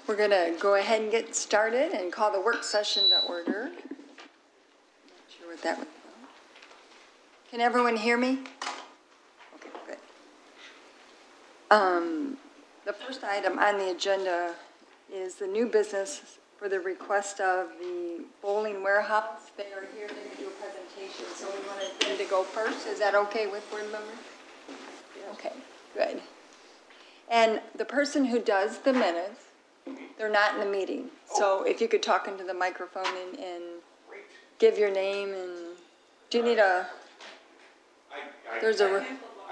We're going to go ahead and get started and call the work session to order. Not sure what that was. Can everyone hear me? Okay, good. The first item on the agenda is the new business for the request of the bowling warehouse. They are here to do a presentation, so we wanted them to go first. Is that okay with board members? Okay, good. And the person who does the minutes, they're not in the meeting. So if you could talk into the microphone and give your name and, do you need a, there's a, I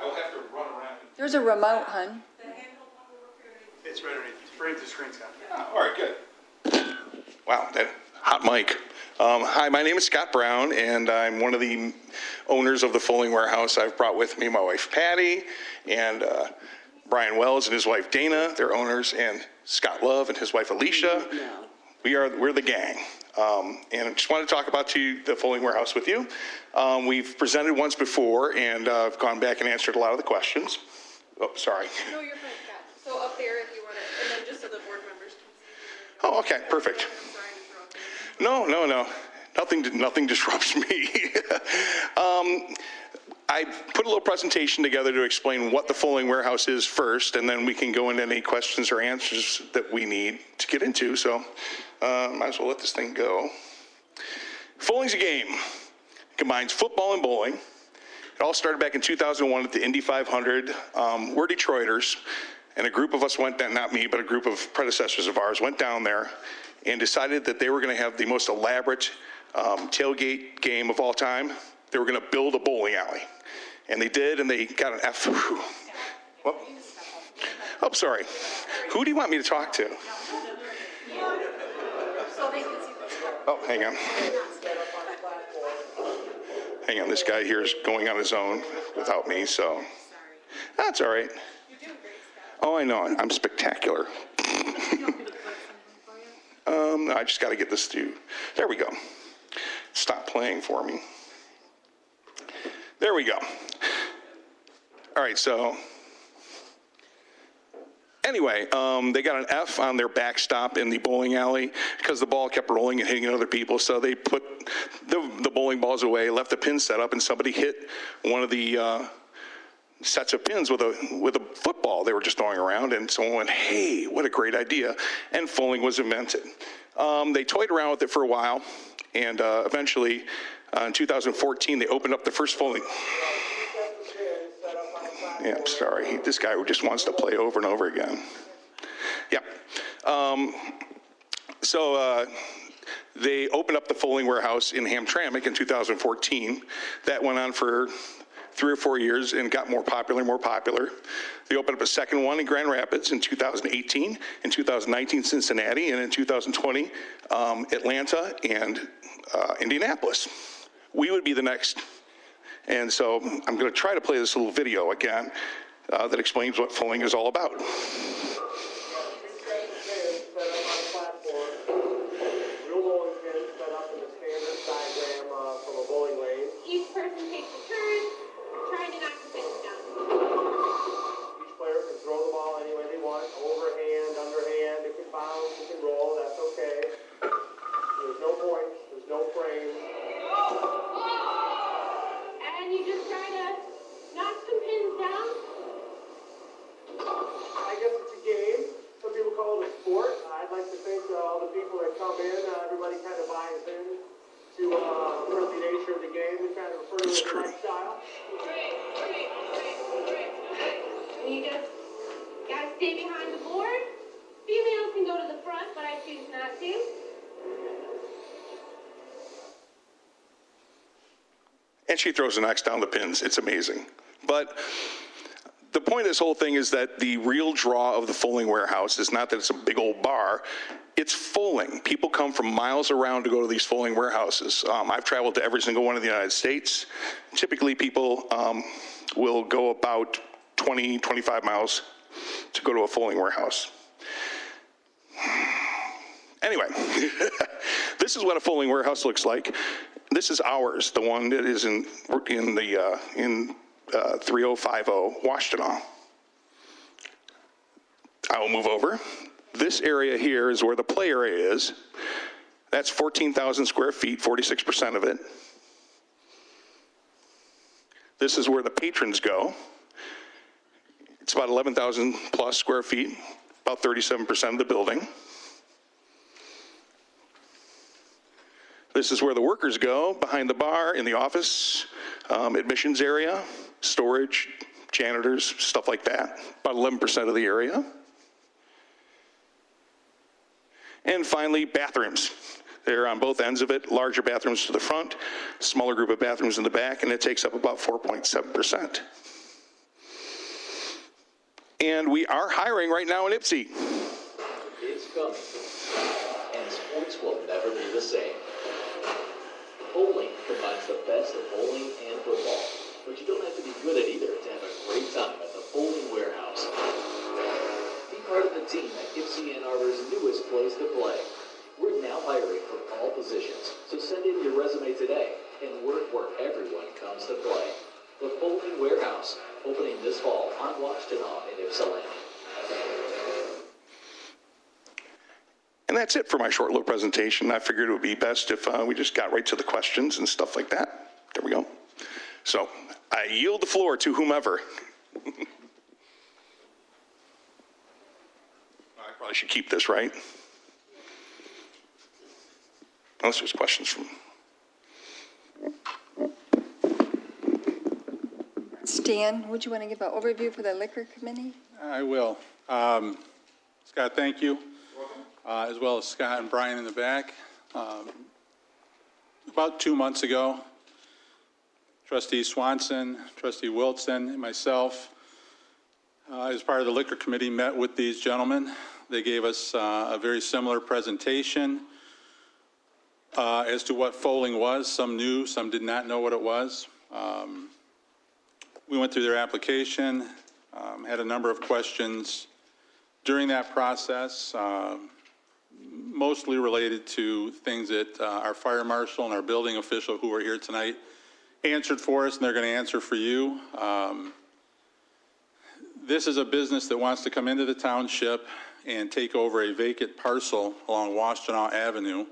will have to run around. there's a remote, hon. It's right underneath. It's right at the screen, Scott. Oh, all right, good. Wow, that hot mic. Hi, my name is Scott Brown, and I'm one of the owners of the Fulling Warehouse. I've brought with me my wife Patty and Brian Wells and his wife Dana. They're owners, and Scott Love and his wife Alicia. We're the gang. And I just want to talk about the Fulling Warehouse with you. We've presented once before, and I've gone back and answered a lot of the questions. Oh, sorry. No, you're fine, Scott. So up there if you want to, and then just so the board members can see. Oh, okay, perfect. I'm sorry to interrupt you. No. Nothing disrupts me. I put a little presentation together to explain what the Fulling Warehouse is first, and then we can go into any questions or answers that we need to get into. So might as well let this thing go. Fulling's a game. It combines football and bowling. It all started back in 2001 at the Indy 500. We're Detroiters, and a group of us went down, not me, but a group of predecessors of ours went down there and decided that they were going to have the most elaborate tailgate game of all time. They were going to build a bowling alley. And they did, and they got an F. Well, oh, sorry. Who do you want me to talk to? Oh, hang on. Hang on, this guy here is going on his own without me, so that's all right. Oh, I know, I'm spectacular. I just got to get this to, there we go. Stop playing for me. There we go. All right, so anyway, they got an F on their backstop in the bowling alley because the ball kept rolling and hitting other people. So they put the bowling balls away, left the pin set up, and somebody hit one of the sets of pins with a football they were just throwing around, and someone went, "Hey, what a great idea!" And Fulling was invented. They toyed around with it for a while, and eventually, in 2014, they opened up the first Fulling. Yeah, I'm sorry. This guy just wants to play over and over again. Yeah. So they opened up the Fulling Warehouse in Hamtramck in 2014. That went on for 3 or 4 years and got more popular. They opened up a second one in Grand Rapids in 2018, in 2019 Cincinnati, and in 2020 Atlanta and Indianapolis. We would be the next. And so I'm going to try to play this little video again that explains what Fulling is all about. Each person takes a turn, trying to knock the pins down. Each player can throw the ball any way they want, overhand, underhand, it can bounce, it can roll, that's okay. There's no points, there's no frame. And you just try to knock some pins down. I guess it's a game. Some people call it a sport. I'd like to think all the people that come in, everybody kind of buys in to the nature of the game. We kind of refer to it as lifestyle. And you just gotta stay behind the board. Females can go to the front, but I choose not to. And she throws and knocks down the pins. It's amazing. But the point of this whole thing is that the real draw of the Fulling Warehouse is not that it's a big old bar. It's Fulling. People come from miles around to go to these Fulling warehouses. I've traveled to every single one of the United States. Typically, people will go about 20, 25 miles to go to a Fulling warehouse. Anyway, this is what a Fulling warehouse looks like. This is ours, the one that is in 3050 Washtenaw. I will move over. this area here is where the play area is. That's 14,000 square feet, 46% of it. This is where the patrons go. It's about 11,000 plus square feet, about 37% of the building. This is where the workers go, behind the bar, in the office, admissions area, storage, janitors, stuff like that, about 11% of the area. And finally, bathrooms. They're on both ends of it, larger bathrooms to the front, smaller group of bathrooms in the back, and it takes up about 4.7%. And we are hiring right now in Ypsi. It's coming, and sports will never be the same. Bowling combines the best of bowling and football, but you don't have to be good at either to have a great time at the Bowling Warehouse. Be part of the team at Ypsi Ann Arbor's newest place to play. We're now hiring for all positions, so send in your resume today and work where everyone comes to play. The Bowling Warehouse, opening this fall on Washtenaw in Ypsilanti. And that's it for my short little presentation. I figured it would be best if we just got right to the questions and stuff like that. There we go. So I yield the floor to whomever. I probably should keep this, right? Unless there's questions from... Stan, would you want to give an overview for the liquor committee? I will. Scott, thank you, as well as Scott and Brian in the back. About 2 months ago, Trustee Swanson, Trustee Wilson, and myself, as part of the liquor committee, met with these gentlemen. They gave us a very similar presentation as to what foaling was. Some knew, some did not know what it was. We went through their application, had a number of questions during that process, mostly related to things that our fire marshal and our building official who are here tonight answered for us, and they're going to answer for you. This is a business that wants to come into the township and take over a vacant parcel along Washtenaw Avenue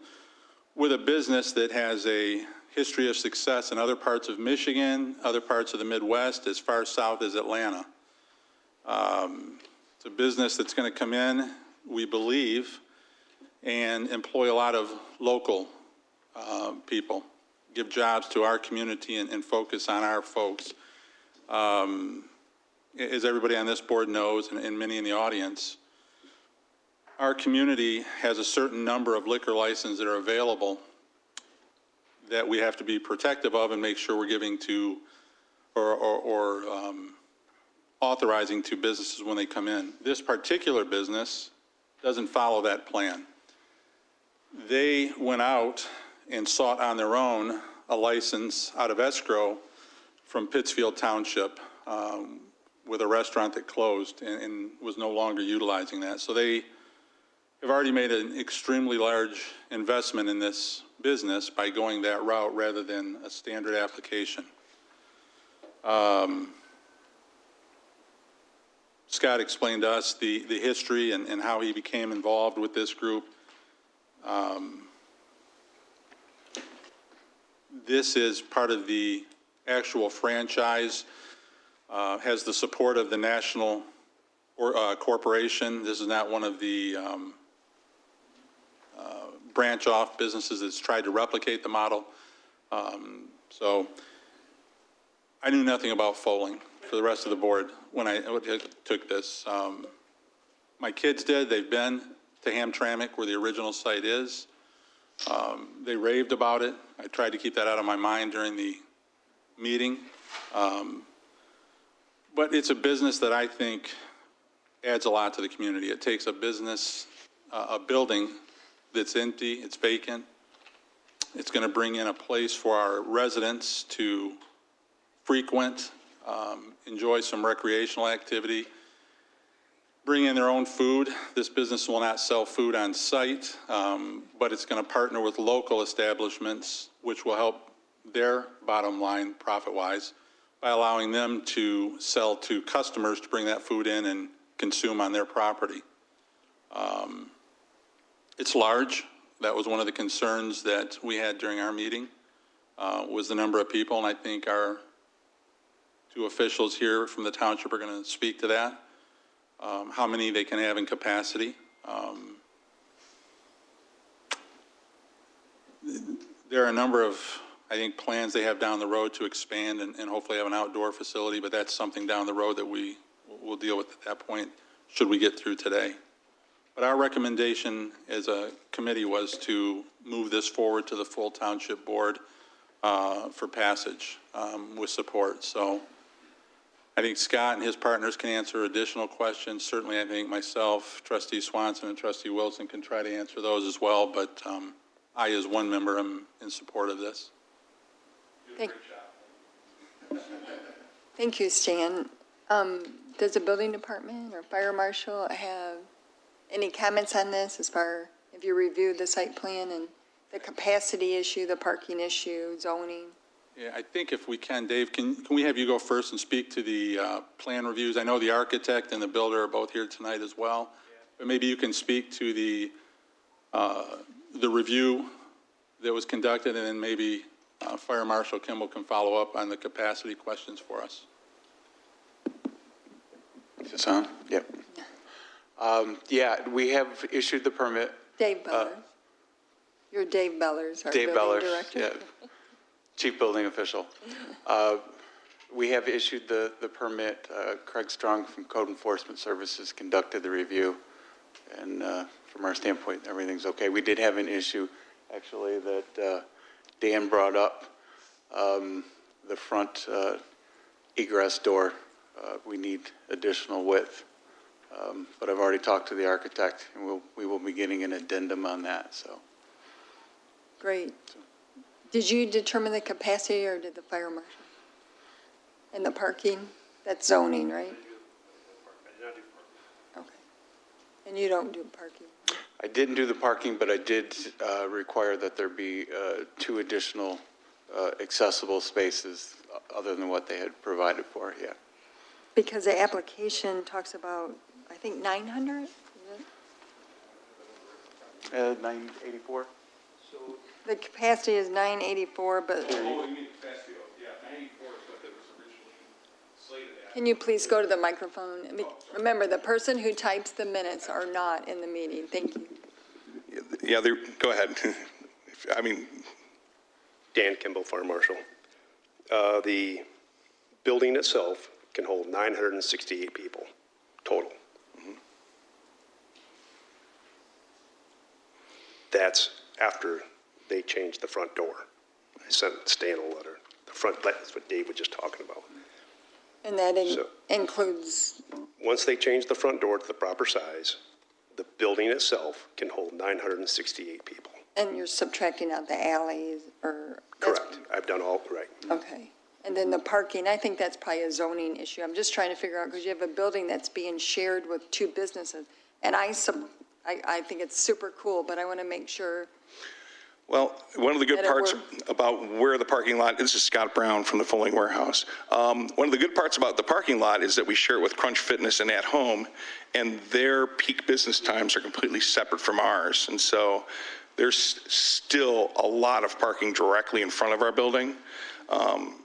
with a business that has a history of success in other parts of Michigan, other parts of the Midwest, as far south as Atlanta. It's a business that's going to come in, we believe, and employ a lot of local people, give jobs to our community and focus on our folks. As everybody on this board knows, and many in the audience, our community has a certain number of liquor licenses that are available that we have to be protective of and make sure we're giving to or authorizing to businesses when they come in. This particular business doesn't follow that plan. They went out and sought on their own a license out of escrow from Pittsfield Township with a restaurant that closed and was no longer utilizing that. So they have already made an extremely large investment in this business by going that route rather than a standard application. Scott explained to us the history and how he became involved with this group. This is part of the actual franchise, has the support of the national corporation. This is not one of the branch off businesses that's tried to replicate the model. So I knew nothing about foaling for the rest of the board when I took this. My kids did. They've been to Hamtramck where the original site is. They raved about it. I tried to keep that out of my mind during the meeting. But it's a business that I think adds a lot to the community. It takes a business, a building that's empty, it's vacant. It's going to bring in a place for our residents to frequent, enjoy some recreational activity, bring in their own food. This business will not sell food on site, but it's going to partner with local establishments, which will help their bottom line profit-wise by allowing them to sell to customers to bring that food in and consume on their property. It's large. That was one of the concerns that we had during our meeting, was the number of people, and I think our two officials here from the township are going to speak to that, how many they can have in capacity. There are a number of, I think, plans they have down the road to expand and hopefully have an outdoor facility, but that's something down the road that we will deal with at that point, should we get through today. But our recommendation as a committee was to move this forward to the full township board for passage with support. So I think Scott and his partners can answer additional questions. Certainly, I think myself, Trustee Swanson, and Trustee Wilson can try to answer those as well, but I, as one member, am in support of this. Thank you, Stan. Does the building department or fire marshal have any comments on this as far, if you reviewed the site plan and the capacity issue, the parking issue, zoning? Yeah, I think if we can, Dave, can we have you go first and speak to the plan reviews? I know the architect and the builder are both here tonight as well, but maybe you can speak to the review that was conducted, and then maybe Fire Marshal Kimball can follow up on the capacity questions for us. Is this on? Yep. Yeah, we have issued the permit. Dave Beller. You're Dave Bellers, our Dave building Beller, director. yeah, Chief Building Official. We have issued the permit. Craig Strong from Code Enforcement Services conducted the review, and from our standpoint, everything's okay. We did have an issue, actually, that Dan brought up, the front egress door. We need additional width, but I've already talked to the architect, and we will be getting an addendum on that, so. Great. Did you determine the capacity, or did the fire marshal? And the parking? That's zoning, right? Okay. And you don't do parking? I didn't do the parking, but I did require that there be 2 additional accessible spaces other than what they had provided for, yeah. Because the application talks about, I think, 900? Is it? 984? The capacity is 984, but Oh, you mean capacity, yeah, 94 is what it was originally slated at. can you please go to the microphone? Remember, the person who types the minutes are not in the meeting. Thank you. Yeah, go ahead. I mean, Dan Kimball, Fire Marshal. The building itself can hold 968 people total. That's after they changed the front door. I sent Stan a letter. The front, that's what Dave was just talking about. And that So- includes, Once they change the front door to the proper size, the building itself can hold 968 people. and you're subtracting out the alleys, or? Correct. I've done all right. Okay. And then the parking, I think that's probably a zoning issue. I'm just trying to figure out, because you have a building that's being shared with 2 businesses. And I think it's super cool, but I want to make sure. well, one of the good That it parts works. about where the parking lot, this is Scott Brown from the Fulling Warehouse. One of the good parts about the parking lot is that we share it with Crunch Fitness and At Home, and their peak business times are completely separate from ours. And so there's still a lot of parking directly in front of our building.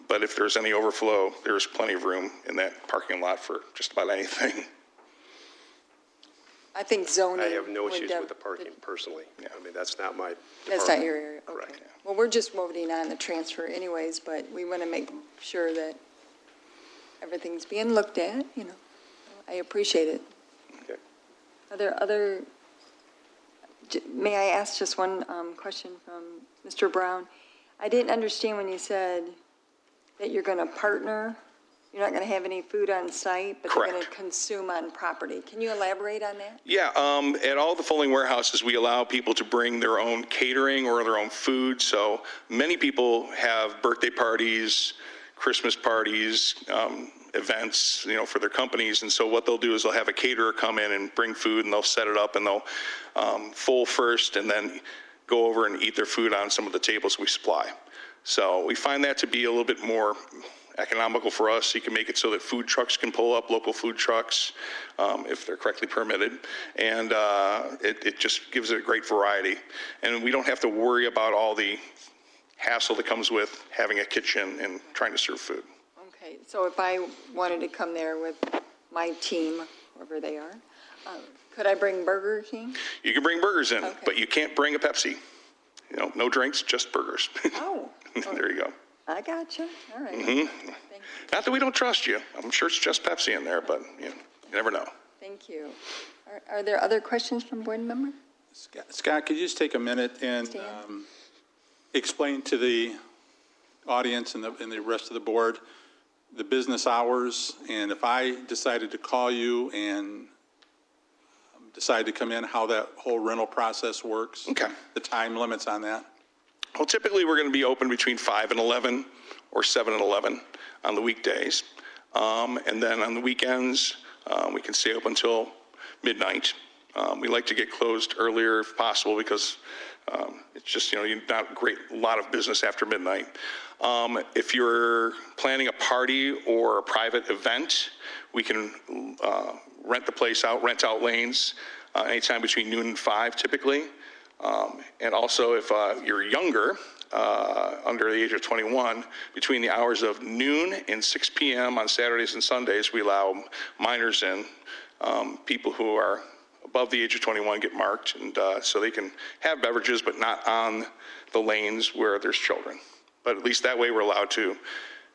But if there's any overflow, there's plenty of room in that parking lot for just about anything. I think zoning. I have no would issues with the parking personally. I mean, that's not my That's not department. your area, okay. Correct. Well, we're just voting on the transfer anyways, but we want to make sure that everything's being looked at, you know. I appreciate it. Okay. Are there other, may I ask just one question from Mr. Brown? I didn't understand when you said that you're going to partner, you're not going to have any food on site, but you're going to Correct. consume on property. Can you elaborate on that? Yeah, at all the Fulling warehouses, we allow people to bring their own catering or their own food. So many people have birthday parties, Christmas parties, events, you know, for their companies. And so what they'll do is they'll have a caterer come in and bring food, and they'll set it up, and they'll full first, and then go over and eat their food on some of the tables we supply. So we find that to be a little bit more economical for us. He can make it so that food trucks can pull up, local food trucks, if they're correctly permitted. And it just gives it a great variety. And we don't have to worry about all the hassle that comes with having a kitchen and trying to serve food. Okay, so if I wanted to come there with my team, whoever they are, could I bring Burger King? You can bring burgers in, Okay. but you can't bring a Pepsi. You know, no drinks, just burgers. Oh. There you go. I gotcha. All right. Mhm. Thank you. Not that we don't trust you. I'm sure it's just Pepsi in there, but you never know. Thank you. Are there other questions from board members? Scott, could you just take a minute and Stan? explain to the audience and the rest of the board the business hours, and if I decided to call you and decide to come in, how that whole rental process works? Okay. The time limits on that? Well, typically, we're going to be open between 5 and 11 or 7 and 11 on the weekdays. And then on the weekends, we can stay open until midnight. We like to get closed earlier if possible because it's just, not a lot of business after midnight. If you're planning a party or a private event, we can rent the place out, rent out lanes anytime between noon and 5 typically. And also if you're younger, under the age of 21, between the hours of noon and 6 p.m. on Saturdays and Sundays, we allow minors in. People who are above the age of 21 get marked, and so they can have beverages, but not on the lanes where there's children. But at least that way we're allowed to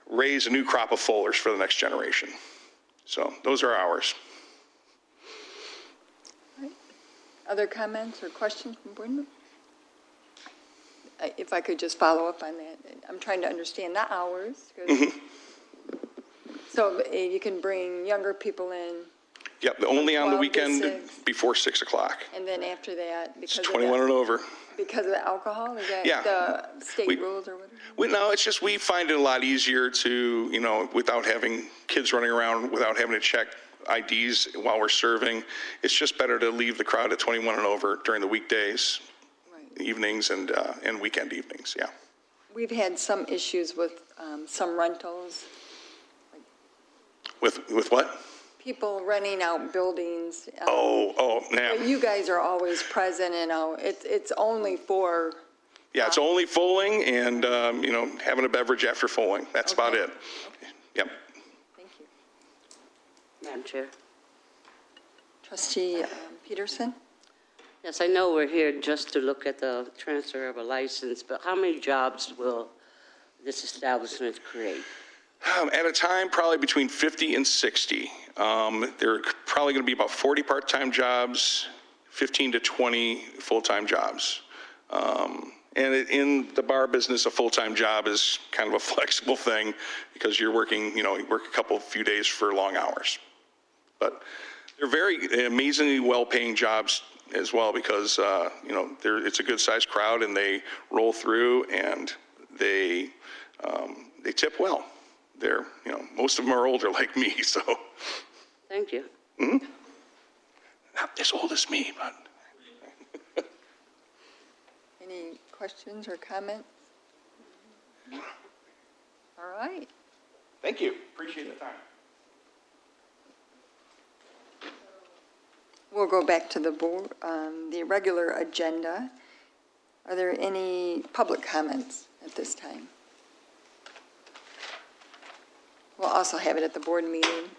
raise a new crop of fullers for the next generation. So those are ours. Other comments or questions from board members? If I could just follow up on that. I'm trying to understand the hours. 'Cause- So you can bring younger people in, Yep, only on the 12 to weekend 6. before 6 o'clock. and then after that, It's because of 21 and the, over. because of the alcohol, is that Yeah. the state We- rules or whatever? No, it's just we find it a lot easier to, without having kids running around, without having to check IDs while we're serving. It's just better to leave the crowd at 21 and over during the weekdays, Right. evenings, and weekend evenings, yeah. We've had some issues with some rentals, With what? people renting out buildings. Yeah. You guys are always present, and it's only for, Yeah, it's only fulling and, having a beverage after fulling. That's about Okay. it. Yep. thank you. Madam Chair. Trustee Peterson? Yes, I know we're here just to look at the transfer of a license, but how many jobs will this establishment create? At a time, probably between 50 and 60. There are probably going to be about 40 part-time jobs, 15 to 20 full-time jobs. And in the bar business, a full-time job is kind of a flexible thing because you're working, you work a few days for long hours. But they're very amazingly well-paying jobs as well because, it's a good-sized crowd and they roll through and they tip well. They're, most of them are older like me, so. Thank you. Not as old as me, but. Any questions or comments? All right. Thank you. Appreciate the time. We'll go back to the board, the regular agenda. Are there any public comments at this time? We'll also have it at the board meeting.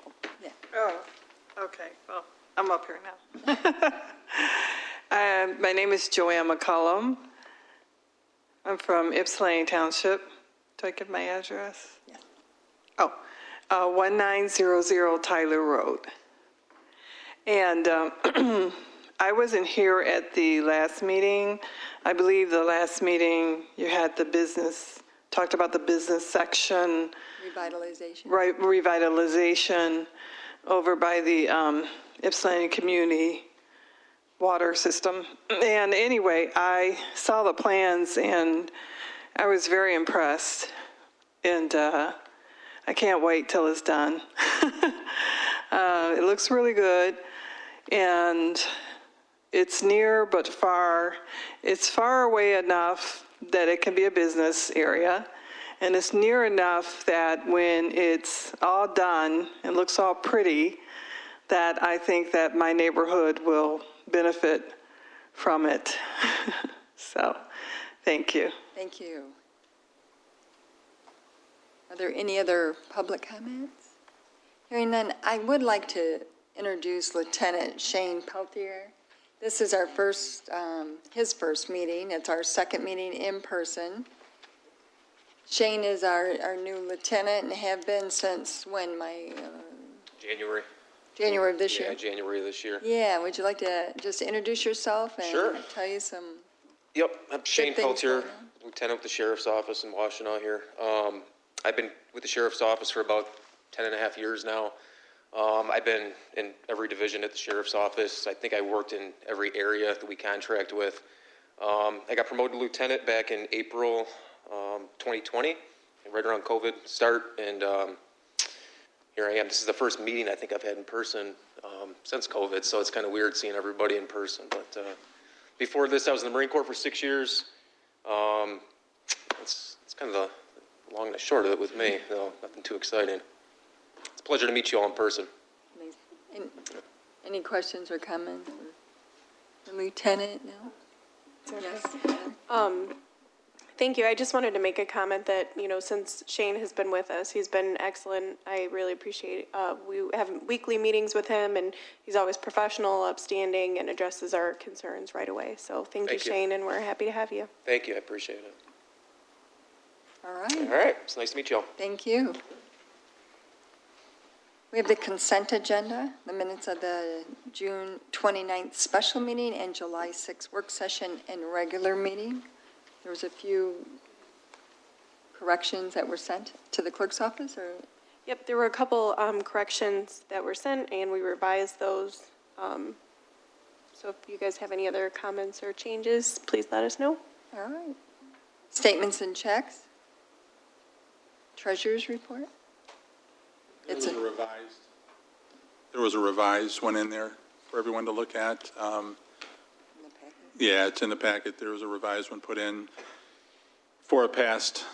Yeah. Oh, okay, well, I'm up here now. My name is Joanne McCollum. I'm from Ypsilanti Township. Do I give my address? Yeah. Oh, 1900 Tyler Road. And I wasn't here at the last meeting. I believe the last meeting you had talked about the business section. Revitalization. Right, revitalization over by the Ypsilanti Community Water System. And anyway, I saw the plans and I was very impressed. And I can't wait till it's done. It looks really good. And it's near but far. It's far away enough that it can be a business area. And it's near enough that when it's all done and looks all pretty, that I think that my neighborhood will benefit from it. So, thank you. Thank you. Are there any other public comments? Hearing none, I would like to introduce Lieutenant Shane Peltier. This is our first, his first meeting. It's our second meeting in person. Shane is our new lieutenant and have been since when, January. January of this year? Yeah, January of this year. Yeah, would you like to just introduce yourself and Sure. tell you some? Yep, I'm Shane things Peltier, going on. Lieutenant with the Sheriff's Office in Washtenaw here. I've been with the Sheriff's Office for about 10 and a half years now. I've been in every division at the Sheriff's Office. I think I worked in every area that we contract with. I got promoted to lieutenant back in April 2020, right around COVID start, and here I am. This is the first meeting I think I've had in person since COVID, so it's kind of weird seeing everybody in person. But before this, I was in the Marine Corps for 6 years. It's kind of the long and the short of it with me, though nothing too exciting. It's a pleasure to meet you all in person. Any questions or comments? The lieutenant, no? Yes. Thank you. I just wanted to make a comment that, since Shane has been with us, he's been excellent. I really appreciate we have weekly meetings with him, and he's always professional, upstanding, and addresses our concerns right away. So thank you, Shane, and we're happy to have you. Thank you. I appreciate it. All right. All right. It's nice to meet you all. Thank you. We have the consent agenda, the minutes of the June 29th special meeting and July 6th work session and regular meeting. There was a few corrections that were sent to the clerk's office, or? Yep, there were a couple corrections that were sent, and we revised those. So if you guys have any other comments or changes, please let us know. All right. Statements and checks? Treasurer's report? There was a revised one in there for everyone to look at. Yeah, it's in the packet. There was a revised one put in for a past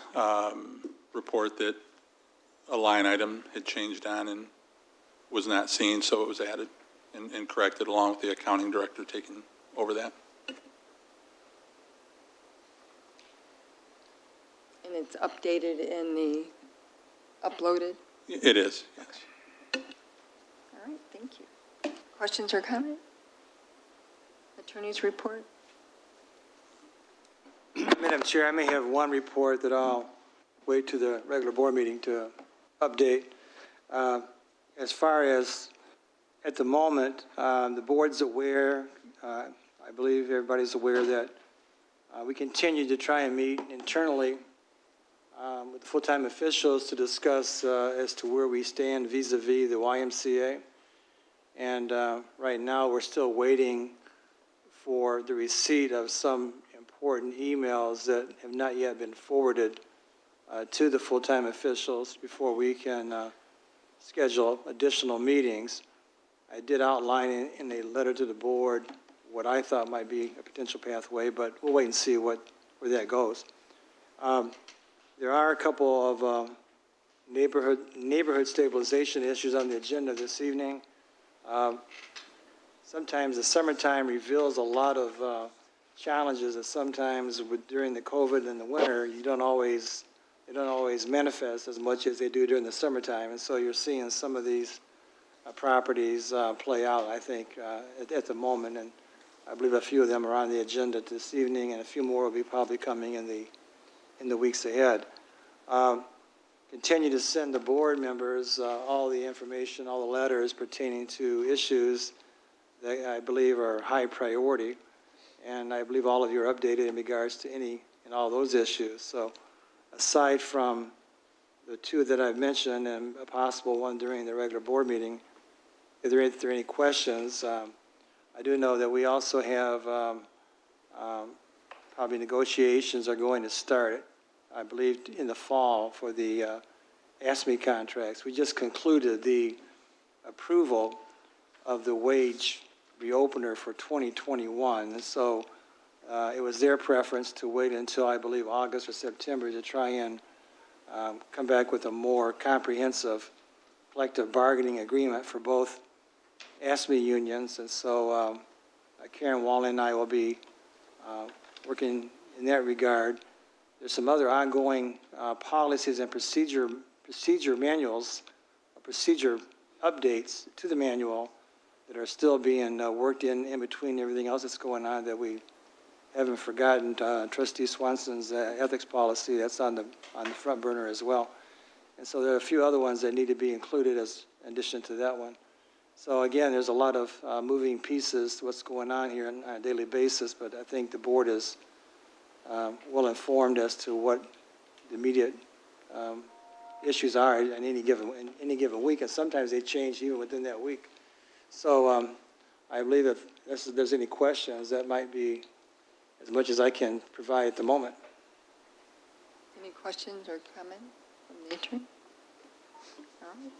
report that a line item had changed on and was not seen, so it was added and corrected along with the accounting director taking over that. And it's updated in the uploaded? It is, yes. All right, thank you. Questions or comments? Attorney's report? Madam Chair, I may have one report that I'll wait to the regular board meeting to update. As far as at the moment, the board's aware, I believe everybody's aware that we continue to try and meet internally with the full-time officials to discuss as to where we stand vis-a-vis the YMCA. And right now, we're still waiting for the receipt of some important emails that have not yet been forwarded to the full-time officials before we can schedule additional meetings. I did outline in a letter to the board what I thought might be a potential pathway, but we'll wait and see where that goes. There are a couple of neighborhood stabilization issues on the agenda this evening. Sometimes the summertime reveals a lot of challenges that sometimes during the COVID and the winter, they don't always manifest as much as they do during the summertime. And so you're seeing some of these properties play out, I think, at the moment. And I believe a few of them are on the agenda this evening, and a few more will be probably coming in the weeks ahead. Continue to send the board members all the information, all the letters pertaining to issues that I believe are high priority. And I believe all of you are updated in regards to any and all those issues. So aside from the two that I've mentioned and a possible one during the regular board meeting, if there are any questions, I do know that we also have probably negotiations are going to start, I believe, in the fall for the ASME contracts. We just concluded the approval of the wage reopener for 2021. And so it was their preference to wait until, I believe, August or September to try and come back with a more comprehensive collective bargaining agreement for both ASME unions. And so Karen Wallen and I will be working in that regard. There's some other ongoing policies and procedure manuals, procedure updates to the manual that are still being worked in between everything else that's going on that we haven't forgotten. Trustee Swanson's ethics policy, that's on the front burner as well. And so there are a few other ones that need to be included as in addition to that one. So again, there's a lot of moving pieces to what's going on here on a daily basis, but I think the board is well informed as to what the immediate issues are in any given week, and sometimes they change even within that week. So I believe if there's any questions, that might be as much as I can provide at the moment. Any questions or comments from the attorney? All right.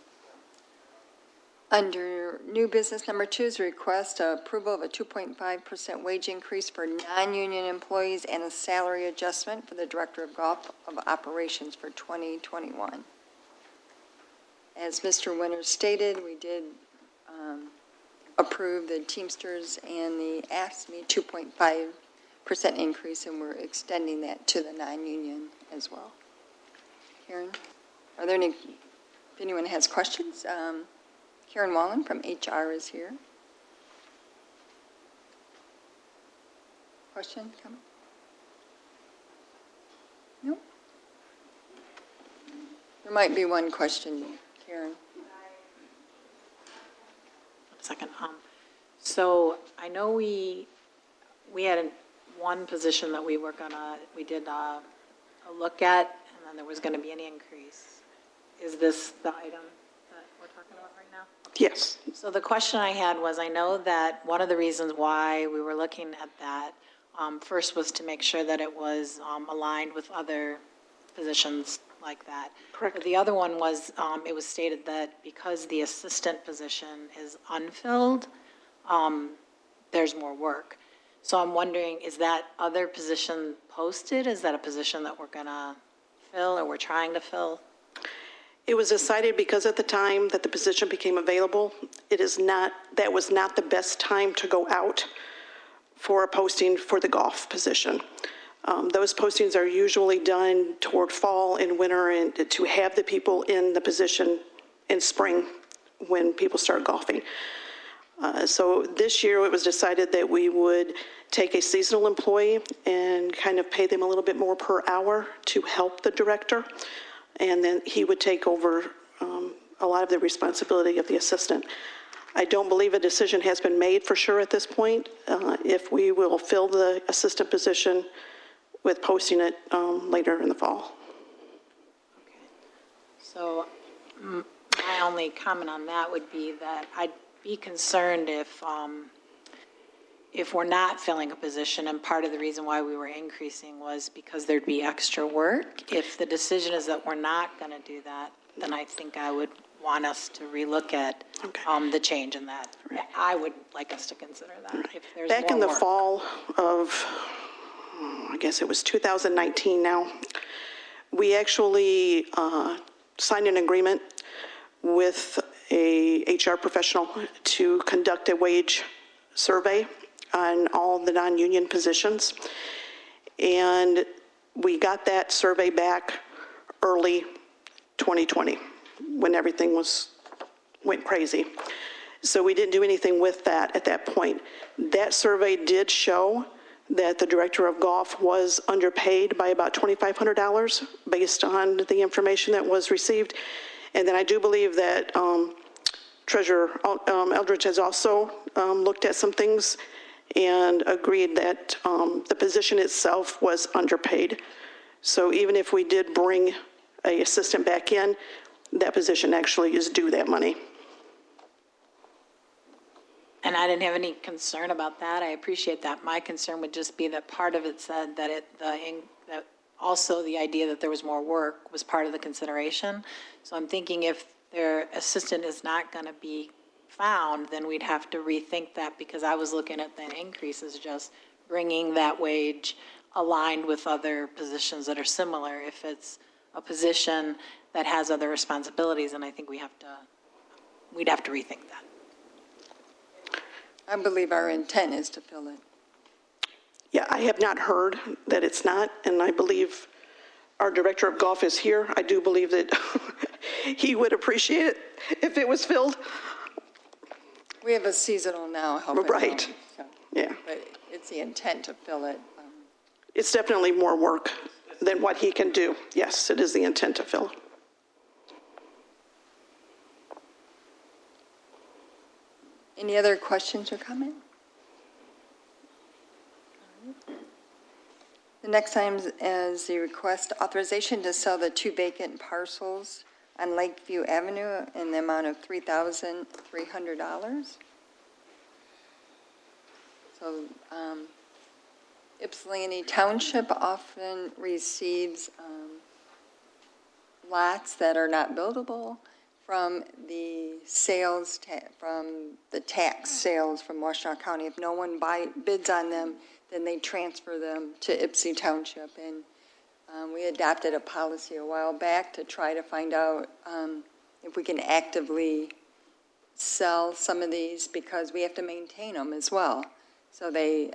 Under new business number 2 is a request approval of a 2.5% wage increase for non-union employees and a salary adjustment for the Director of Golf of Operations for 2021. As Mr. Winters stated, we did approve the Teamsters and the ASME 2.5% increase, and we're extending that to the non-union as well. Karen, are there any, if anyone has questions? Karen Wallen from HR is here. Question, comment? No? There might be one question, Karen. Second. So I know we had one position that we did a look at, and then there was going to be an increase. Is this the item that we're talking about right now? Yes. So the question I had was, I know that one of the reasons why we were looking at that first was to make sure that it was aligned with other positions like that. Correct. But the other one was, it was stated that because the assistant position is unfilled, there's more work. So I'm wondering, is that other position posted? Is that a position that we're going to fill or we're trying to fill? It was decided because at the time that the position became available, that was not the best time to go out for a posting for the golf position. Those postings are usually done toward fall and winter, and to have the people in the position in spring when people start golfing. So this year it was decided that we would take a seasonal employee and kind of pay them a little bit more per hour to help the director, and then he would take over a lot of the responsibility of the assistant. I don't believe a decision has been made for sure at this point if we will fill the assistant position with posting it later in the fall. Okay. So my only comment on that would be that I'd be concerned if we're not filling a position, and part of the reason why we were increasing was because there'd be extra work. If the decision is that we're not going to do that, then I think I would want us to relook at the change in that. Right. I would like us to consider that. Right. If there's back more in the work. fall of, I guess it was 2019 now, we actually signed an agreement with a HR professional to conduct a wage survey on all the non-union positions. And we got that survey back early 2020 when everything went crazy. So we didn't do anything with that at that point. That survey did show that the director of golf was underpaid by about $2,500 based on the information that was received. And then I do believe that Treasurer Eldridge has also looked at some things and agreed that the position itself was underpaid. So even if we did bring an assistant back in, that position actually is due that money. And I didn't have any concern about that. I appreciate that. My concern would just be that part of it said that that also the idea that there was more work was part of the consideration. So I'm thinking if their assistant is not going to be found, then we'd have to rethink that, because I was looking at the increases just bringing that wage aligned with other positions that are similar. If it's a position that has other responsibilities, and I think we'd have to rethink that. I believe our intent is to fill it. Yeah, I have not heard that it's not, and I believe our director of golf is here. I do believe that he would appreciate it if it was filled. We have a seasonal now helping out, Right. so, Yeah. but it's the intent to fill it. It's definitely more work than what he can do. Yes, it is the intent to fill. Any other questions or comments? The next item is the request authorization to sell the 2 vacant parcels on Lakeview Avenue in the amount of $3,300. So Ypsilanti Township often receives lots that are not buildable from the sales, from the tax sales from Washtenaw County. If no one bids on them, then they transfer them to Ypsi Township. And we adopted a policy a while back to try to find out if we can actively sell some of these, because we have to maintain them as well. So they,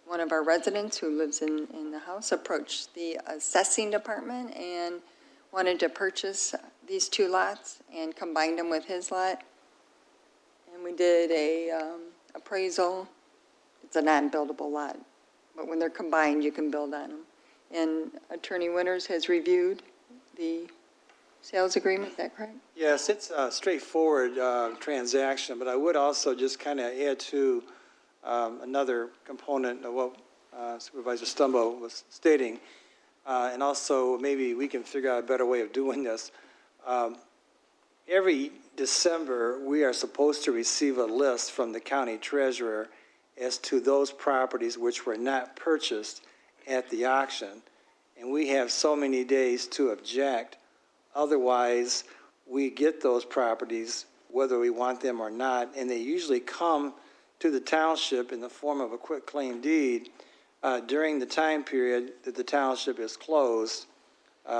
one of our residents who lives in the house approached the assessing department and wanted to purchase these 2 lots and combined them with his lot. And we did a appraisal. It's a non-buildable lot, but when they're combined, you can build on them. And Attorney Winters has reviewed the sales agreement, is that correct? Yes, it's a straightforward transaction, but I would also just kind of add to another component of what Supervisor Stumbo was stating, and also maybe we can figure out a better way of doing this. Every December, we are supposed to receive a list from the county treasurer as to those properties which were not purchased at the auction, and we have so many days to object. Otherwise, we get those properties whether we want them or not, and they usually come to the township in the form of a quitclaim deed during the time period that the township is closed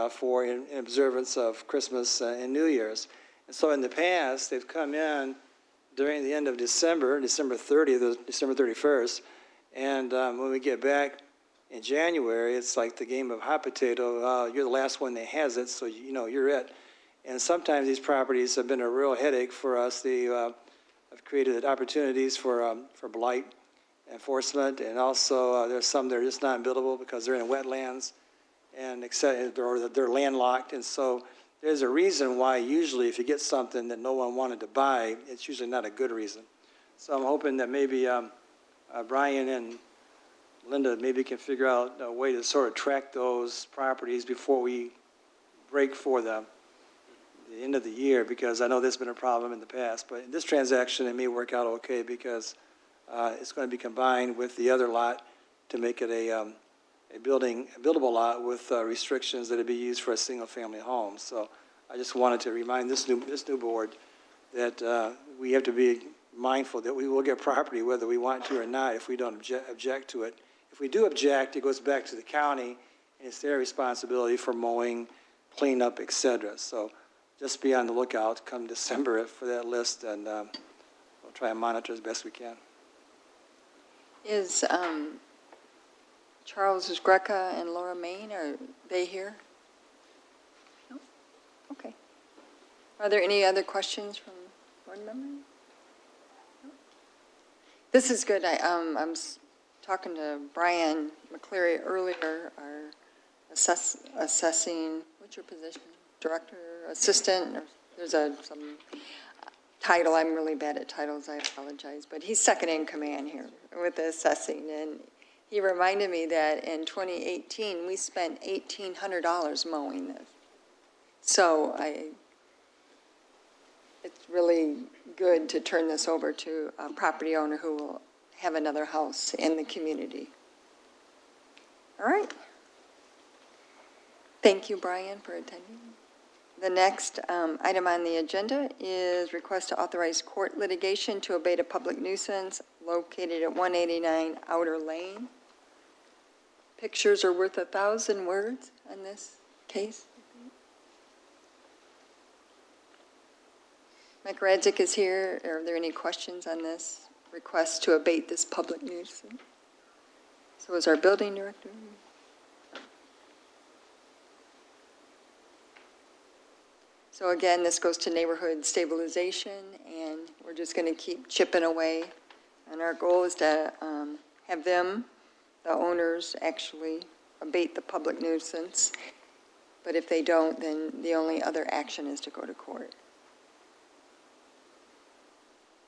for in observance of Christmas and New Year's. And so in the past, they've come in during the end of December, December 30th, December 31st, and when we get back in January, it's like the game of hot potato. You're the last one that has it, so you know you're it. And sometimes these properties have been a real headache for us. They have created opportunities for blight enforcement, and also there's some that are just not buildable because they're in wetlands, and or they're landlocked. And so there's a reason why usually if you get something that no one wanted to buy, it's usually not a good reason. So I'm hoping that maybe Brian and Linda maybe can figure out a way to sort of track those properties before we break for the end of the year, because I know there's been a problem in the past. But in this transaction, it may work out okay because it's going to be combined with the other lot to make it a buildable lot with restrictions that would be used for a single-family home. So I just wanted to remind this new board that we have to be mindful that we will get property whether we want to or not if we don't object to it. If we do object, it goes back to the county, and it's their responsibility for mowing, cleanup, et cetera. So just be on the lookout come December for that list, and we'll try and monitor as best we can. Is Charles Greca and Laura Main, are they here? No? Okay. Are there any other questions from board members? No? This is good. I'm talking to Brian McCleary earlier, our assessing, what's your position? Director, assistant, or there's some title. I'm really bad at titles, I apologize, but he's second in command here with the assessing, and he reminded me that in 2018, we spent $1,800 mowing this. So it's really good to turn this over to a property owner who will have another house in the community. All right. Thank you, Brian, for attending. The next item on the agenda is request to authorize court litigation to abate a public nuisance located at 189 Outer Lane. Pictures are worth 1,000 words on this case. Mike Radzik is here. Are there any questions on this request to abate this public nuisance? So is our building director? So again, this goes to neighborhood stabilization, and we're just going to keep chipping away. And our goal is to have them, the owners, actually abate the public nuisance. But if they don't, then the only other action is to go to court.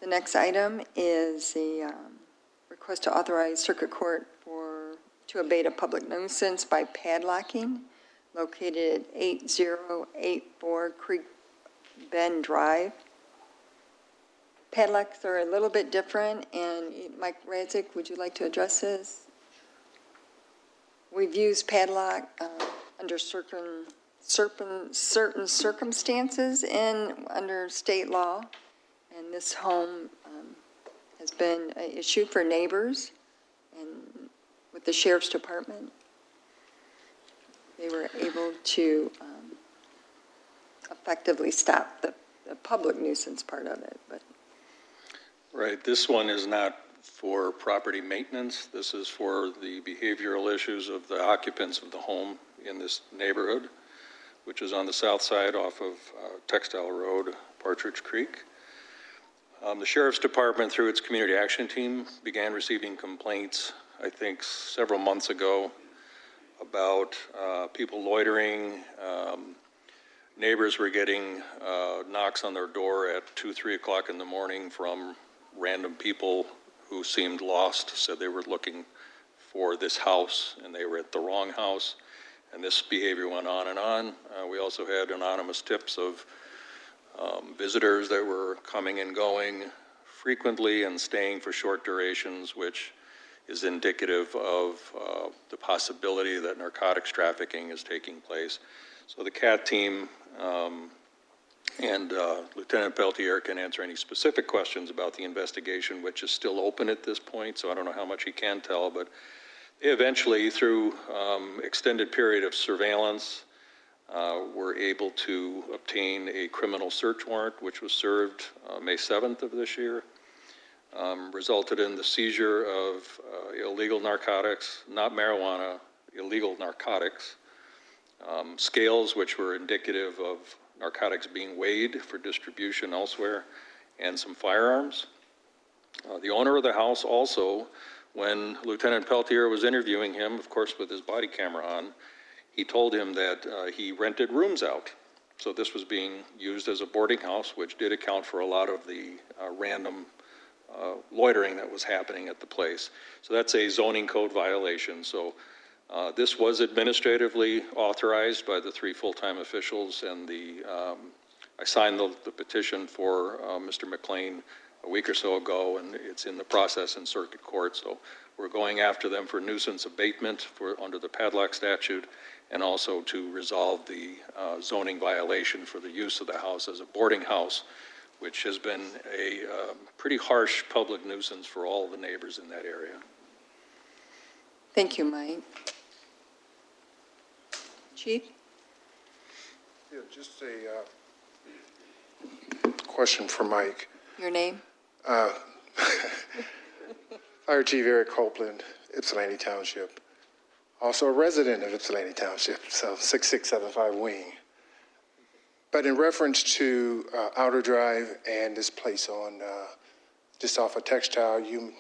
The next item is the request to authorize circuit court to abate a public nuisance by padlocking located at 8084 Creek Bend Drive. Padlocks are a little bit different, and Mike Radzik, would you like to address this? We've used padlock under certain circumstances under state law, and this home has been an issue for neighbors and with the sheriff's department. They were able to effectively stop the public nuisance part of it, but. Right, this one is not for property maintenance. This is for the behavioral issues of the occupants of the home in this neighborhood, which is on the south side off of Textile Road, Partridge Creek. The Sheriff's Department, through its community action team, began receiving complaints, I think, several months ago about people loitering. Neighbors were getting knocks on their door at 2, 3 o'clock in the morning from random people who seemed lost, said they were looking for this house and they were at the wrong house. And this behavior went on and on. We also had anonymous tips of visitors that were coming and going frequently and staying for short durations, which is indicative of the possibility that narcotics trafficking is taking place. So the CAT team and Lieutenant Peltier can answer any specific questions about the investigation, which is still open at this point, so I don't know how much he can tell, but eventually, through extended period of surveillance, were able to obtain a criminal search warrant, which was served May 7th of this year, resulted in the seizure of illegal narcotics, not marijuana, illegal narcotics, scales which were indicative of narcotics being weighed for distribution elsewhere, and some firearms. The owner of the house also, when Lieutenant Peltier was interviewing him, of course with his body camera on, he told him that he rented rooms out. So this was being used as a boarding house, which did account for a lot of the random loitering that was happening at the place. So that's a zoning code violation. So this was administratively authorized by the 3 full-time officials, and I signed the petition for Mr. McLean a week or so ago, and it's in the process in circuit court. So we're going after them for nuisance abatement under the padlock statute, and also to resolve the zoning violation for the use of the house as a boarding house, which has been a pretty harsh public nuisance for all the neighbors in that area. Thank you, Mike. Chief? Yeah, just a question for Mike. Your name? Fire Chief Eric Copeland, Ypsilanti Township. Also a resident of Ypsilanti Township, so 6675 Wing. But in reference to Outer Drive and this place on just off of Textile, you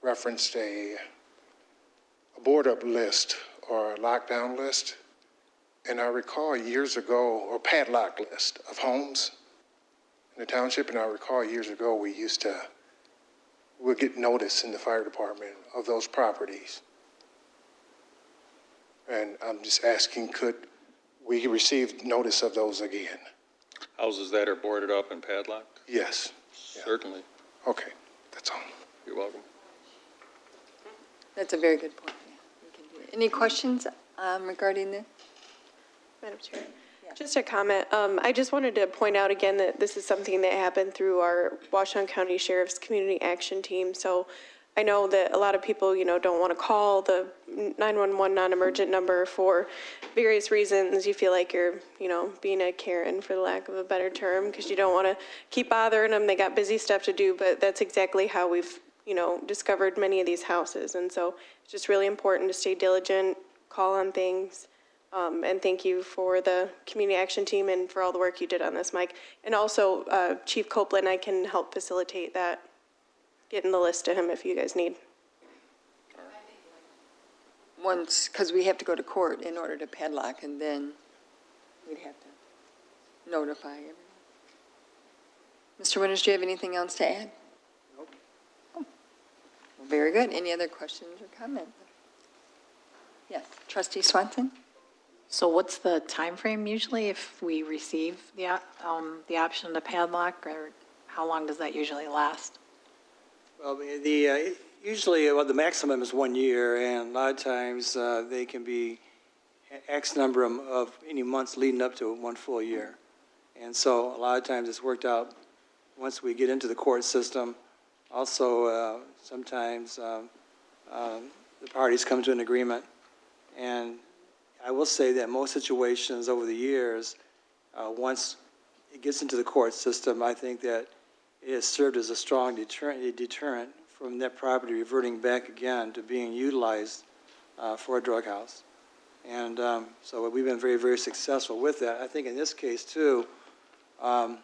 referenced a board-up list or a lockdown list. And I recall years ago, or padlock list of homes in the township, and I recall years ago we'd get notice in the fire department of those properties. And I'm just asking, could we receive notice of those again? Houses that are boarded up and padlocked? Yes. Certainly. Okay, that's all. You're welcome. That's a very good point. Yeah, we can do it. Any questions regarding this? Madam Chair, just a comment. I just wanted to point out again that this is something that happened through our Washington County Sheriff's Community Action Team. So I know that a lot of people, don't want to call the 911 non-emergent number for various reasons. You feel like you're, being a Karen, for the lack of a better term, because you don't want to keep bothering them. They got busy stuff to do, but that's exactly how we've, discovered many of these houses. And so it's just really important to stay diligent, call on things. And thank you for the community action team and for all the work you did on this, Mike. And also, Chief Copeland, I can help facilitate that, getting the list to him if you guys need. Once, because we have to go to court in order to padlock, and then we'd have to notify everyone. Mr. Winters, do you have anything else to add? Nope. Oh. Well, very good. Any other questions or comments? Yes, Trustee Swanson? So what's the time frame usually if we receive the option to padlock, or how long does that usually last? Well, usually the maximum is 1 year, and a lot of times they can be X number of any months leading up to 1 full year. And so a lot of times it's worked out once we get into the court system. Also, sometimes the parties come to an agreement. And I will say that most situations over the years, once it gets into the court system, I think that it has served as a strong deterrent from that property reverting back again to being utilized for a drug house. And so we've been very, very successful with that. I think in this case, too, the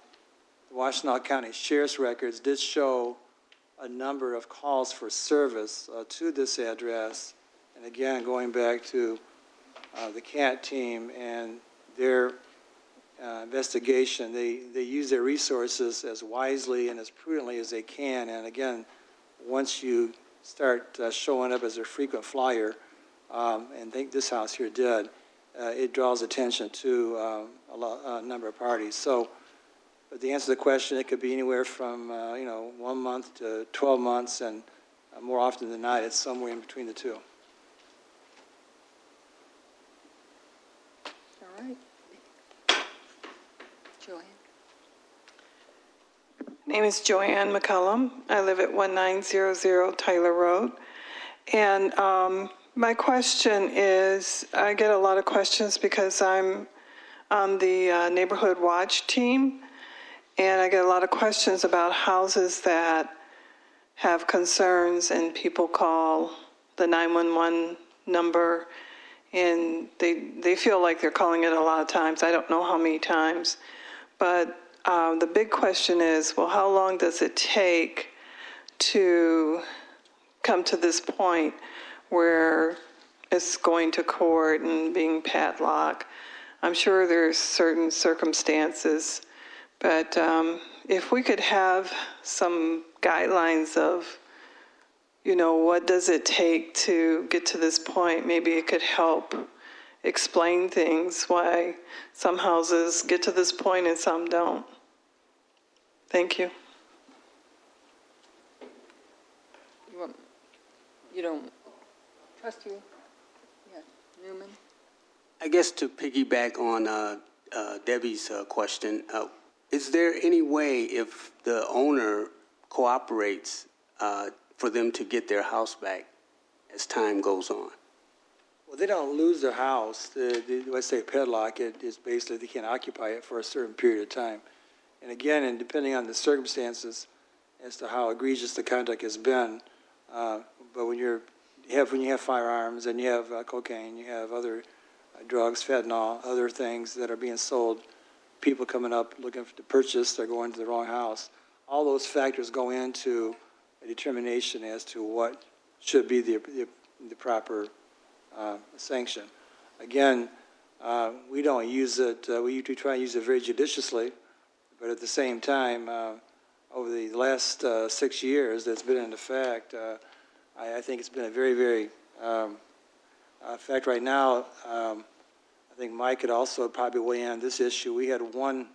Washtenaw County Sheriff's records did show a number of calls for service to this address. And again, going back to the CAT team and their investigation, they use their resources as wisely and as prudently as they can. And again, once you start showing up as a frequent flyer, and think this house here did, it draws attention to a number of parties. So, but the answer to the question, it could be anywhere from 1 month to 12 months, and more often than not, it's somewhere in between the two. All right. Joanne? My name is Joanne McCullum. I live at 1900 Tyler Road. And my question is, I get a lot of questions because I'm on the Neighborhood Watch team, and I get a lot of questions about houses that have concerns, and people call the 911 number, and they feel like they're calling it a lot of times. I don't know how many times. But the big question is, well, how long does it take to come to this point where it's going to court and being padlocked? I'm sure there's certain circumstances, but if we could have some guidelines of, what does it take to get to this point, maybe it could help explain things, why some houses get to this point and some don't. Thank you. You don't trust you? Yeah, Newman? I guess to piggyback on Debbie's question, is there any way if the owner cooperates for them to get their house back as time goes on? Well, they don't lose their house. Let's say padlock, it is basically they can't occupy it for a certain period of time. And again, and depending on the circumstances as to how egregious the conduct has been, but when you have firearms and you have cocaine, you have other drugs, fentanyl, other things that are being sold, people coming up looking to purchase, they're going to the wrong house. All those factors go into a determination as to what should be the proper sanction. Again, we don't use it, we try and use it very judiciously, but at the same time, over the last 6 years that's been in effect, I think it's been a very, very, in fact, right now, I think Mike could also probably weigh in on this issue. We had one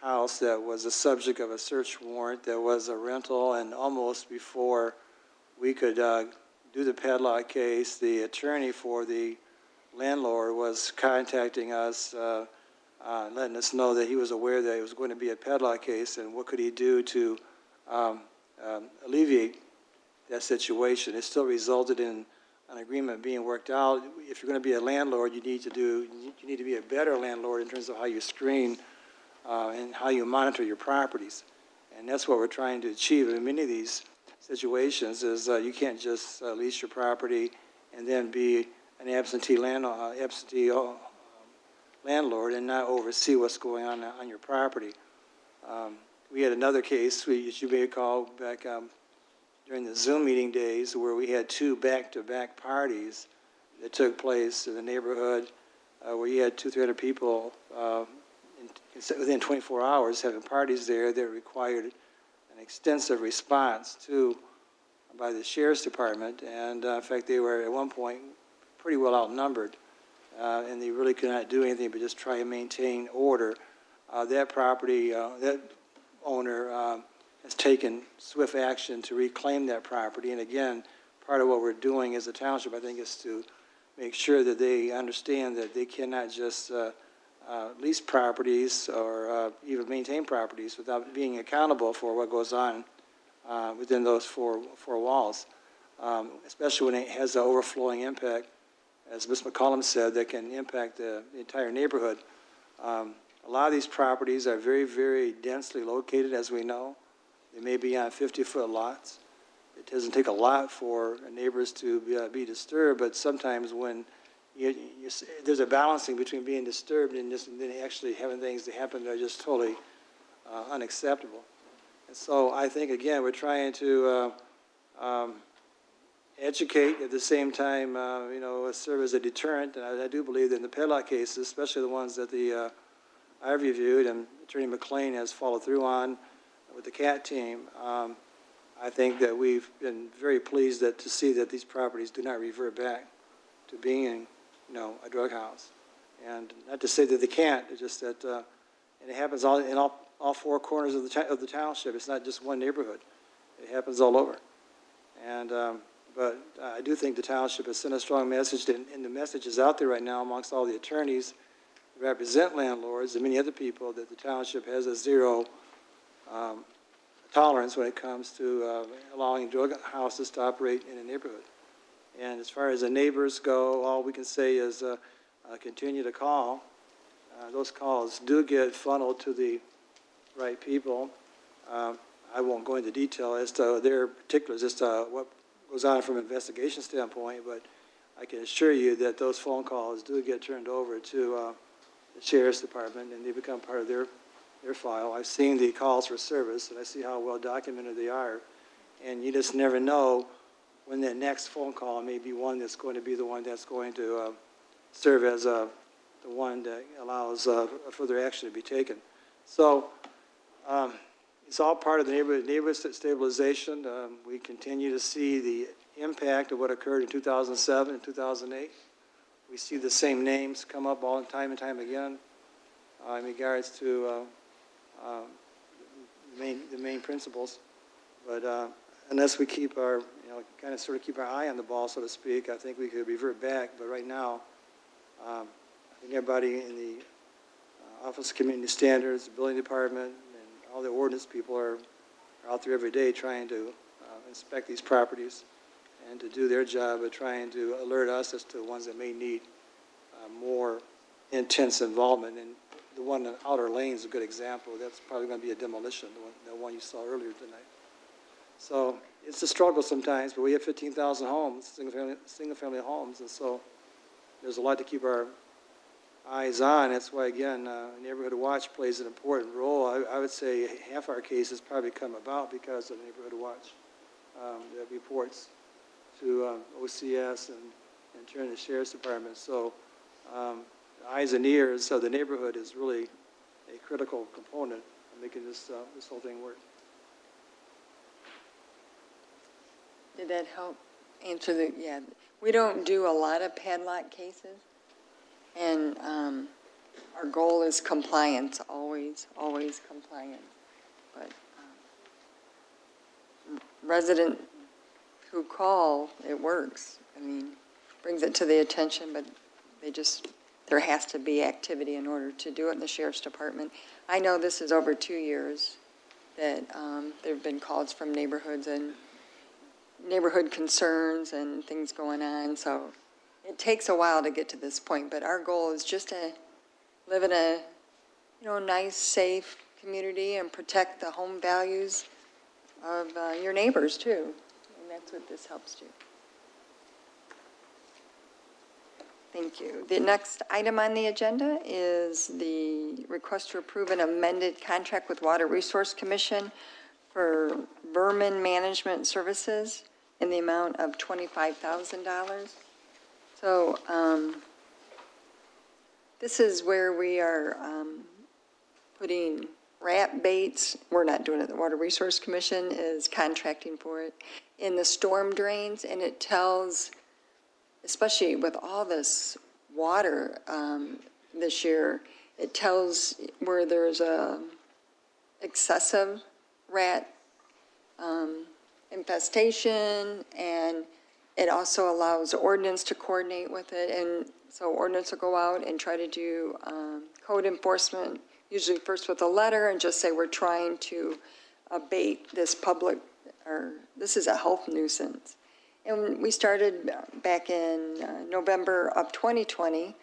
house that was the subject of a search warrant that was a rental, and almost before we could do the padlock case, the attorney for the landlord was contacting us, letting us know that he was aware that it was going to be a padlock case and what could he do to alleviate that situation. It still resulted in an agreement being worked out. If you're going to be a landlord, you need to be a better landlord in terms of how you screen and how you monitor your properties. And that's what we're trying to achieve in many of these situations is you can't just lease your property and then be an absentee landlord and not oversee what's going on your property. We had another case, as you may recall, back during the Zoom meeting days where we had 2 back-to-back parties that took place in the neighborhood where you had 200-300 people within 24 hours having parties there that required an extensive response by the sheriff's department. And in fact, they were at one point pretty well outnumbered, and they really could not do anything but just try and maintain order. That property, that owner has taken swift action to reclaim that property. And again, part of what we're doing as a township, I think, is to make sure that they understand that they cannot just lease properties or even maintain properties without being accountable for what goes on within those four walls, especially when it has an overflowing impact, as Ms. McCollum said, that can impact the entire neighborhood. A lot of these properties are very, very densely located, as we know. They may be on 50-foot lots. It doesn't take a lot for neighbors to be disturbed, but sometimes when there's a balancing between being disturbed and then actually having things that happen that are just totally unacceptable. And so I think, again, we're trying to educate at the same time, serve as a deterrent. And I do believe that in the padlock cases, especially the ones that I've reviewed and Attorney McLean has followed through on with the CAT team, I think that we've been very pleased to see that these properties do not revert back to being, a drug house. And not to say that they can't, it's just that, and it happens in all 4 corners of the township. It's not just one neighborhood. It happens all over. And but I do think the township has sent a strong message, and the message is out there right now amongst all the attorneys who represent landlords and many other people, that the township has a zero tolerance when it comes to allowing drug houses to operate in a neighborhood. And as far as the neighbors go, all we can say is continue to call. Those calls do get funneled to the right people. I won't go into detail as to their particulars, as to what goes on from an investigation standpoint, but I can assure you that those phone calls do get turned over to the sheriff's department, and they become part of their file. I've seen the calls for service, and I see how well documented they are. And you just never know when that next phone call may be one that's going to be the one that's going to serve as the one that allows further action to be taken. So it's all part of the neighborhood stabilization. We continue to see the impact of what occurred in 2007 and 2008. We see the same names come up all time and time again in regards to the main principles. But unless we keep our, keep our eye on the ball, so to speak, I think we could revert back. But right now, I think everybody in the Office of Community Standards, the building department, and all the ordinance people are out there every day trying to inspect these properties and to do their job of trying to alert us as to ones that may need more intense involvement. And the one in Outer Lane is a good example. That's probably going to be a demolition, the one you saw earlier tonight. So it's a struggle sometimes, but we have 15,000 homes, single-family homes, and so there's a lot to keep our eyes on. That's why, again, Neighborhood Watch plays an important role. I would say half our cases probably come about because of Neighborhood Watch that reports to OCS and in turn the Sheriff's Department. So eyes and ears of the neighborhood is really a critical component of making this whole thing work. Did that help answer yeah, we don't do a lot of padlock cases, and our goal is compliance, always compliance. But resident who call, it works. I mean, brings it to the attention, but there has to be activity in order to do it in the Sheriff's Department. I know this is over 2 years that there have been calls from neighborhoods, and neighborhood concerns and things going on. So it takes a while to get to this point, but our goal is just to live in a, nice, safe community and protect the home values of your neighbors too. And that's what this helps do. Thank you. The next item on the agenda is the request to approve an amended contract with Water Resource Commission for vermin management services in the amount of $25,000. So this is where we are putting rat baits. We're not doing it. The Water Resource Commission is contracting for it in the storm drains, and it tells, especially with all this water this year, it tells where there's a excessive rat infestation, and it also allows ordinance to coordinate with it. And so ordinance will go out and try to do code enforcement, usually first with a letter, and just say we're trying to abate this this is a health nuisance. And we started back in November of 2020,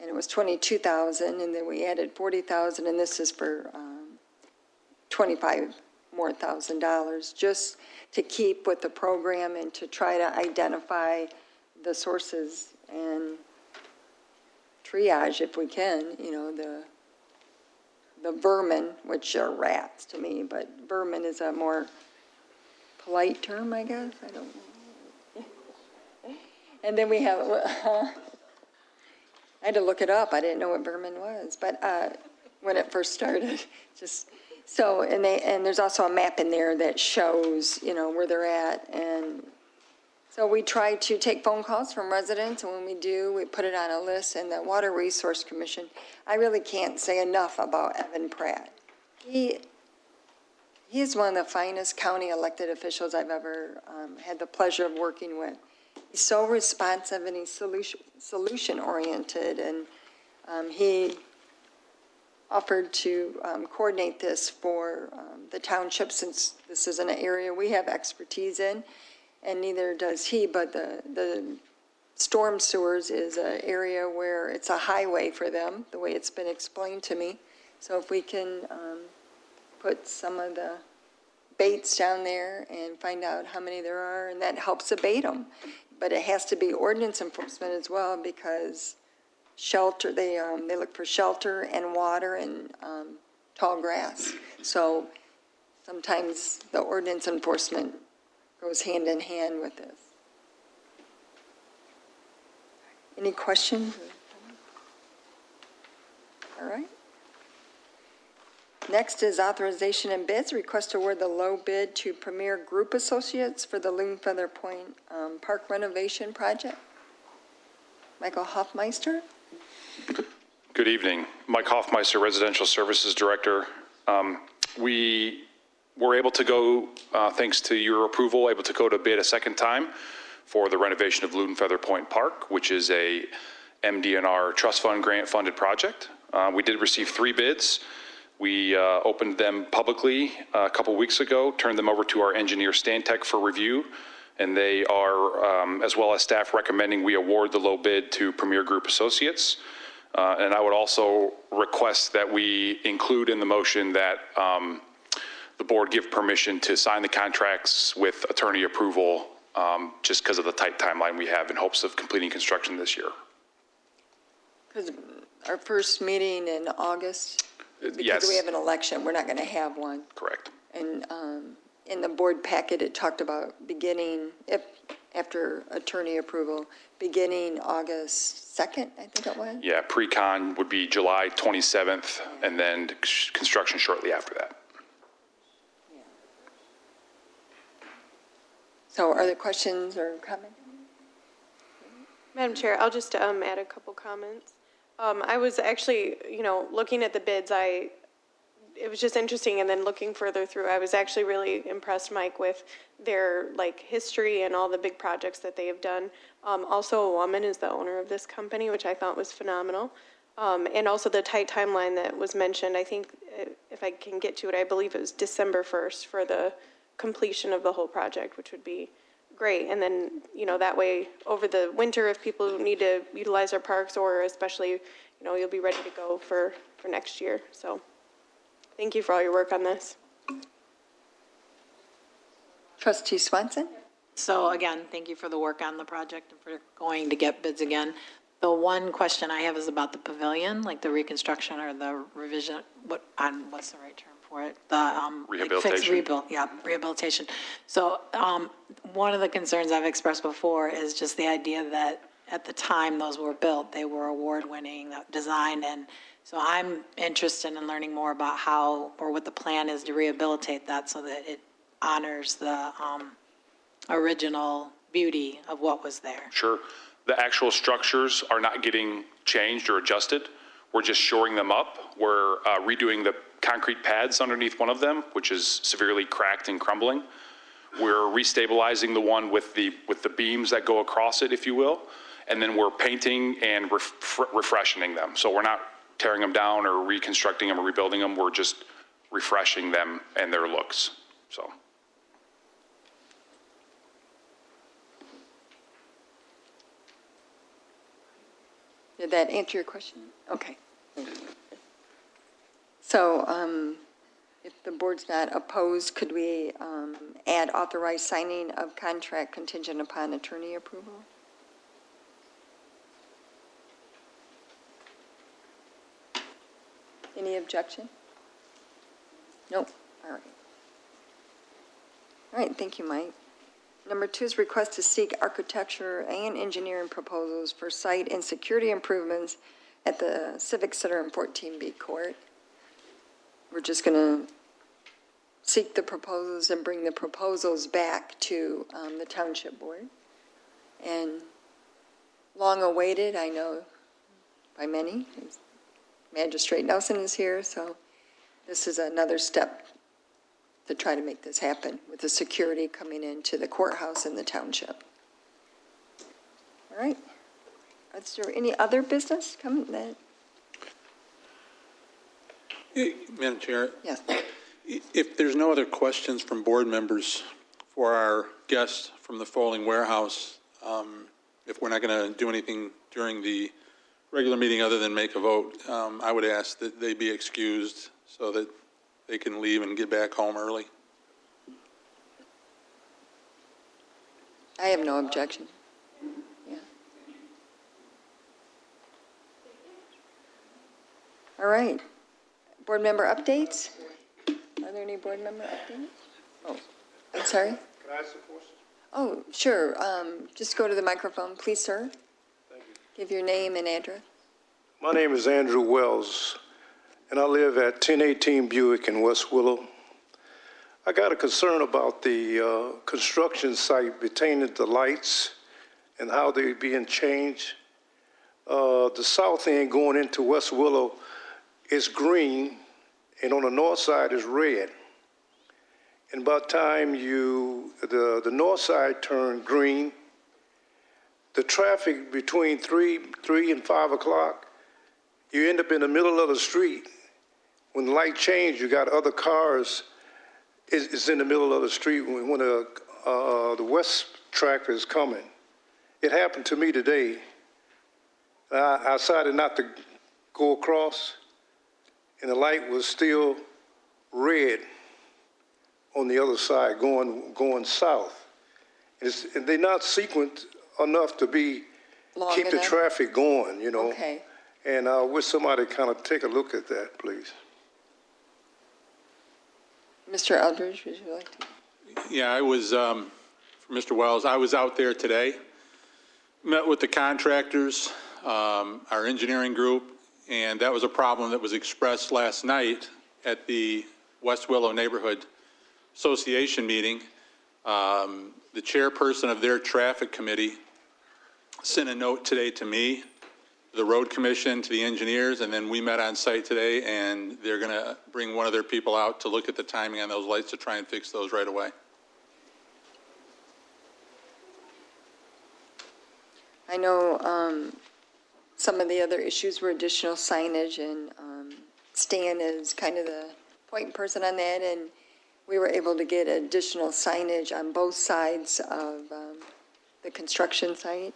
and it was $22,000, and then we added $40,000, and this is for $25,000 more, just to keep with the program and to try to identify the sources and triage, if we can, the vermin, which are rats to me, but vermin is a more polite term, I guess. I don't know. And then we have, I had to look it up. I didn't know what vermin was, but when it first started, so, and there's also a map in there that shows, where they're at. And so we try to take phone calls from residents, and when we do, we put it on a list. And the Water Resource Commission, I really can't say enough about Evan Pratt. He is one of the finest county elected officials I've ever had the pleasure of working with. He's so responsive, and he's solution-oriented, and he offered to coordinate this for the township, since this is an area we have expertise in, and neither does he, but the storm sewers is an area where it's a highway for them, the way it's been explained to me. So if we can put some of the baits down there and find out how many there are, and that helps abate them. But it has to be ordinance enforcement as well, because shelter, they look for shelter and water and tall grass. So sometimes the ordinance enforcement goes hand in hand with this. Any questions? All right. Next is authorization and bids. Request to award the low bid to Premier Group Associates for the Loon Feather Point Park renovation project. Michael Hoffmeister. Good evening. Mike Hoffmeister, Residential Services Director. We were able to go, thanks to your approval, able to go to bid a second time for the renovation of Loon Feather Point Park, which is a MDNR trust fund grant funded project. We did receive 3 bids. We opened them publicly a couple weeks ago, turned them over to our engineer Stantec for review, and they are, as well as staff, recommending we award the low bid to Premier Group Associates. And I would also request that we include in the motion that the board give permission to sign the contracts with attorney approval, just because of the tight timeline we have in hopes of completing construction this year. Because our first meeting in August, because yes. we have an election, we're not going to have one. Correct. And in the board packet, it talked about beginning, after attorney approval, beginning August 2nd, I think it was? Yeah, pre-con would be July 27th, and then construction shortly after that. So are there questions or comments? Madam Chair, I'll just add a couple comments. I was actually, looking at the bids, it was just interesting, and then looking further through, I was actually really impressed, Mike, with their history and all the big projects that they have done. Also, a woman is the owner of this company, which I thought was phenomenal. And also the tight timeline that was mentioned. I think, if I can get to it, I believe it was December 1st for the completion of the whole project, which would be great. And then, that way, over the winter, if people need to utilize our parks, or especially, you'll be ready to go for next year. So thank you for all your work on this. Trustee Swanson? So again, thank you for the work on the project and for going to get bids again. The one question I have is about the pavilion, like the reconstruction or the revision, what's the right term for it? The Rehabilitation. Rehabilitation. So one of the concerns I've expressed before is just the idea that at the time those were built, they were award-winning design. And so I'm interested in learning more about how, or what the plan is to rehabilitate that so that it honors the original beauty of what was there. Sure. The actual structures are not getting changed or adjusted. We're just shoring them up. We're redoing the concrete pads underneath one of them, which is severely cracked and crumbling. We're restabilizing the one with the beams that go across it, if you will. And then we're painting and refreshing them. So we're not tearing them down or reconstructing them or rebuilding them. We're just refreshing them and their looks. So. Did that answer your question? Okay. So if the board's not opposed, could we add authorized signing of contract contingent upon attorney approval? Any objection? Nope. All right. All right, thank you, Mike. Number 2 is request to seek architecture and engineering proposals for site and security improvements at the Civic Center in 14B Court. We're just going to seek the proposals and bring the proposals back to the Township Board. And long awaited, I know, by many. Magistrate Nelson is here, so this is another step to try to make this happen with the security coming into the courthouse in the township. All right. Is there any other business coming that? Madam Chair, Yes. if there's no other questions from board members for our guests from the Folding Warehouse, if we're not going to do anything during the regular meeting other than make a vote, I would ask that they be excused so that they can leave and get back home early. I have no objection. Yeah. All right. Board member updates? Are there any board member updates? Oh, I'm sorry? Can I ask a question? Oh, sure. Just go to the microphone, please, sir. Thank you. Give your name and address. My name is Andrew Wells, and I live at 1018 Buick in West Willow. I got a concern about the construction site pertaining to lights and how they're being changed. The south end going into West Willow is green, and on the north side is red. And by the time the north side turn green, the traffic between 3 and 5 o'clock, you end up in the middle of the street. When the light change, you got other cars is in the middle of the street when the west tractor is coming. It happened to me today. I decided not to go across, and the light was still red on the other side going south. And they're not sequenced enough to keep the traffic going, you know. Okay. And I wish somebody kind of take a look at that, please. Mr. Eldridge, would you like to? Yeah, I was, for Mr. Wells, I was out there today, met with the contractors, our engineering group, and that was a problem that was expressed last night at the West Willow Neighborhood Association meeting. The chairperson of their traffic committee sent a note today to me, the road commission, to the engineers, and then we met on site today, and they're going to bring one of their people out to look at the timing on those lights to try and fix those right away. I know some of the other issues were additional signage, and Stan is kind of the point person on that, and we were able to get additional signage on both sides of the construction site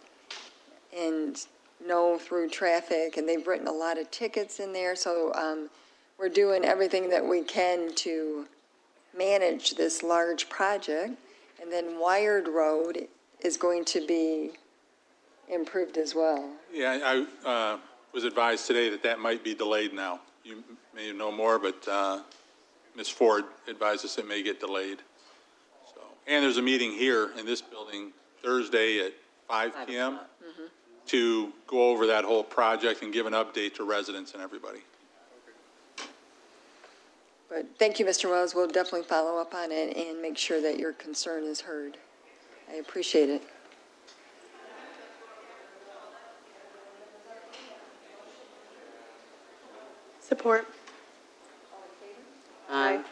and no through traffic, and they've written a lot of tickets in there, so we're doing everything that we can to manage this large project. And then Wired Road is going to be improved as well. Yeah, I was advised today that that might be delayed now. You may know more, but Ms. Ford advised us it may get delayed. So, and there's a meeting here in this building Thursday at 5 p.m. to go over that whole project and give an update to residents and everybody. But thank you, Mr. Wells. We'll definitely follow up on it and make sure that your concern is heard. I appreciate it. Support. Aye.